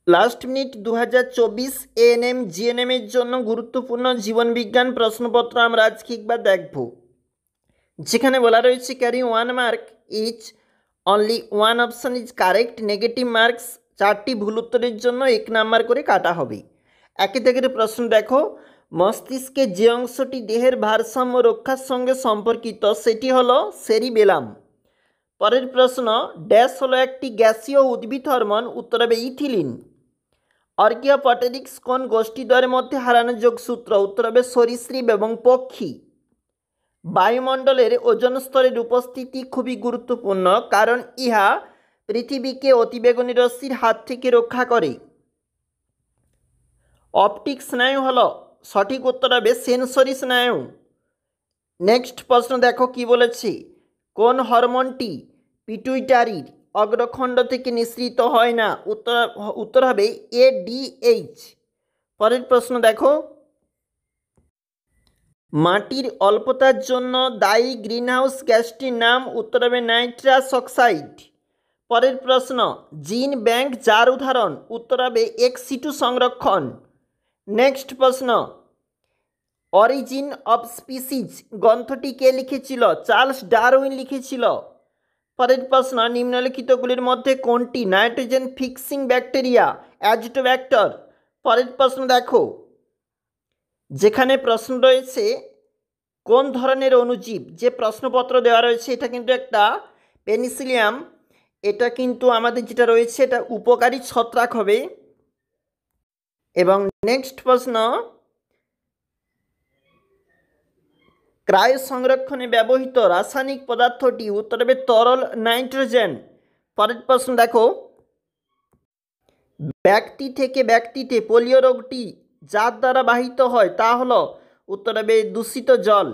Last minute 2024 ANM GNM এর জন্য গুরুত্বপূর্ণ জীবনবিজ্ঞান প্রশ্নপত্র আমরা আজকে একবার দেখব, যেখানে বলা রয়েছে carry 1 mark each only one option is correct, negative marks 4টি ভুল উত্তরের জন্য 1 নাম্বার করে কাটা হবে। একে থেকে প্রশ্ন দেখো, মস্তিষ্কের যে অংশটি দেহের ভারসাম্য রক্ষার সঙ্গে সম্পর্কিত সেটি হলো সেরিবেলাম। পরের প্রশ্ন, ড্যাশ হলো একটি গ্যাসীয় উদ্ভিদ হরমোন, উত্তর হবে ইথিলিন। অর্কিওপটেরিক্স কোন গোষ্ঠীদ্বয়ের মধ্যে হারানো যোগসূত্র, উত্তর হবে সরীসৃপ এবং পক্ষী। বায়ুমণ্ডলের ওজোন স্তরের উপস্থিতি খুবই গুরুত্বপূর্ণ, কারণ ইহা পৃথিবীকে অতিবেগুনি রশ্মির হাত থেকে রক্ষা করে। অপটিক স্নায়ু হলো সঠিক উত্তর হবে সেন্সরি স্নায়ু। নেক্সট প্রশ্ন দেখো কি বলেছে, কোন হরমোনটি পিটুইটারির অগ্রখণ্ড থেকে নিঃসৃত হয় না, উত্তর হবে এডিএইচ। পরের প্রশ্ন দেখো, মাটির অল্পতার জন্য দায়ী গ্রিনহাউস গ্যাসটির নাম, উত্তর হবে নাইট্রাস অক্সাইড। পরের প্রশ্ন, জিন ব্যাংক যার উদাহরণ, উত্তর হবে এক্স-সিটু সংরক্ষণ। নেক্সট প্রশ্ন, অরিজিন অফ স্পিসিজ গ্রন্থটি কে লিখেছিল, চার্লস ডারউইন লিখেছিল। পরের প্রশ্ন, নিম্নলিখিতগুলির মধ্যে কোনটি নাইট্রোজেন ফিক্সিং ব্যাকটেরিয়া, অ্যাজিটোব্যাক্টর। পরের প্রশ্ন দেখো, যেখানে প্রশ্ন রয়েছে কোন ধরনের অণুজীব, যে প্রশ্নপত্র দেওয়া রয়েছে এটা কিন্তু একটা পেনিসিলিয়াম, এটা কিন্তু আমাদের যেটা রয়েছে এটা উপকারী ছত্রাক হবে। এবং নেক্সট প্রশ্ন, ক্রায়ো সংরক্ষণে ব্যবহৃত রাসায়নিক পদার্থটি, উত্তর হবে তরল নাইট্রোজেন। পরের প্রশ্ন দেখো, ব্যক্তি থেকে ব্যক্তিতে পোলিও রোগটি যার দ্বারা বাহিত হয় তা হলো, উত্তর হবে দূষিত জল।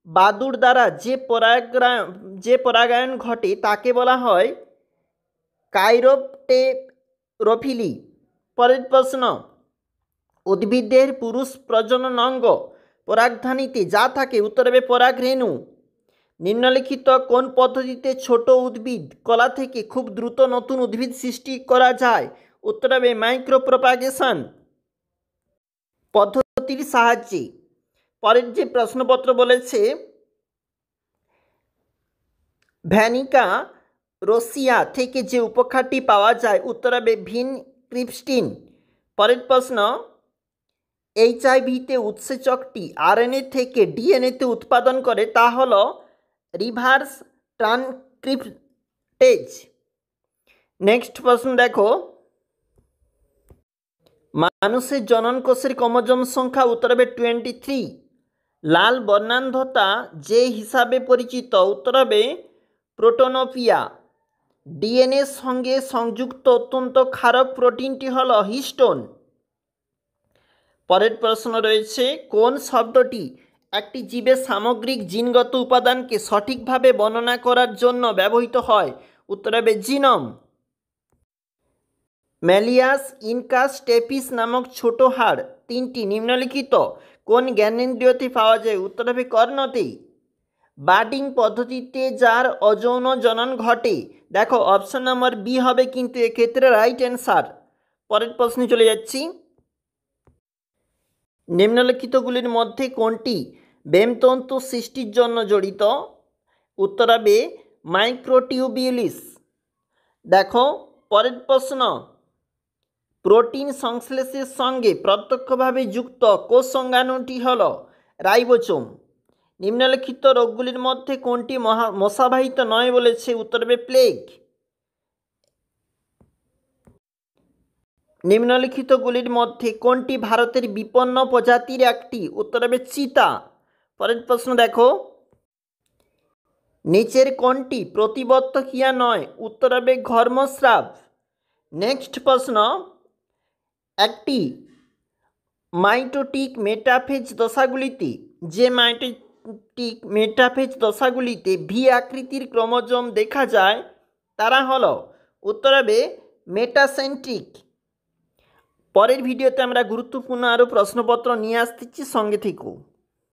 বাদুড় দ্বারা যে পরাগায়ন ঘটে তাকে বলা হয় কাইরোপ্টেরোফিলি। পরের প্রশ্ন, উদ্ভিদের পুরুষ প্রজনন অঙ্গ পরাগধানীতে যা থাকে, উত্তর হবে পরাগরেণু। নিম্নলিখিত কোন পদ্ধতিতে ছোট উদ্ভিদ কলা থেকে খুব দ্রুত নতুন উদ্ভিদ সৃষ্টি করা যায়, উত্তর হবে মাইক্রোপ্রোপাগেশন পদ্ধতির সাহায্যে। পরের যে প্রশ্নপত্র বলেছে, ভ্যানিকা রোসিয়া থেকে যে উপখাটি পাওয়া যায়, উত্তর হবে ভিনক্রিপস্টিন। পরের প্রশ্ন, এইচআইভিতে উৎসেচকটি আরএনএ থেকে ডিএনএতে উৎপাদন করে তা হল রিভার্স ট্রান্সক্রিপ্টেজ। নেক্সট প্রশ্ন দেখো, মানুষের জনন কোষের ক্রোমোজোম সংখ্যা, উত্তর হবে 23। লাল বর্ণান্ধতা যে হিসাবে পরিচিত, উত্তর হবে প্রোটোনোপিয়া। ডিএনএর সঙ্গে সংযুক্ত অত্যন্ত ক্ষারক প্রোটিনটি হল হিস্টোন। পরের প্রশ্ন রয়েছে, কোন শব্দটি একটি জীবের সামগ্রিক জিনগত উপাদানকে সঠিকভাবে বর্ণনা করার জন্য ব্যবহৃত হয়, উত্তর হবে জিনোম। ম্যালিয়াস ইনকাস স্টেপিস নামক ছোট হাড় 3টি নিম্নলিখিত কোন জ্ঞানেন্দ্রিয়তে পাওয়া যায়, উত্তর হবে কর্ণতে। বার্ডিং পদ্ধতিতে যার অযৌন জনন ঘটে, দেখো অপশন নম্বর বি হবে কিন্তু এক্ষেত্রে রাইট অ্যান্সার। পরের প্রশ্নে চলে যাচ্ছি, নিম্নলিখিতগুলির মধ্যে কোনটি ব্যামতন্তু সৃষ্টির জন্য জড়িত, উত্তর হবে মাইক্রোটিউবিউলিস। দেখো পরের প্রশ্ন, প্রোটিন সংশ্লেষের সঙ্গে প্রত্যক্ষভাবে যুক্ত কোষ সংজ্ঞাণুটি হল রাইবোসোম। নিম্নলিখিত রোগগুলির মধ্যে কোনটি মশাবাহিত নয় বলেছে, উত্তর হবে প্লেগ। নিম্নলিখিতগুলির মধ্যে কোনটি ভারতের বিপন্ন প্রজাতির একটি, উত্তর হবে চিতা। পরের প্রশ্ন দেখো, নিচের কোনটি প্রতিবত্ত ক্রিয়া নয়, উত্তর হবে ঘর্মস্রাব। নেক্সট প্রশ্ন, একটি মাইটোটিক মেটাফেজ দশাগুলিতে ভি আকৃতির ক্রোমোজোম দেখা যায় তারা হলো, উত্তর হবে মেটাসেন্ট্রিক। পরের ভিডিওতে আমরা গুরুত্বপূর্ণ আরও প্রশ্নপত্র নিয়ে আসতেছি, সঙ্গে থেকো।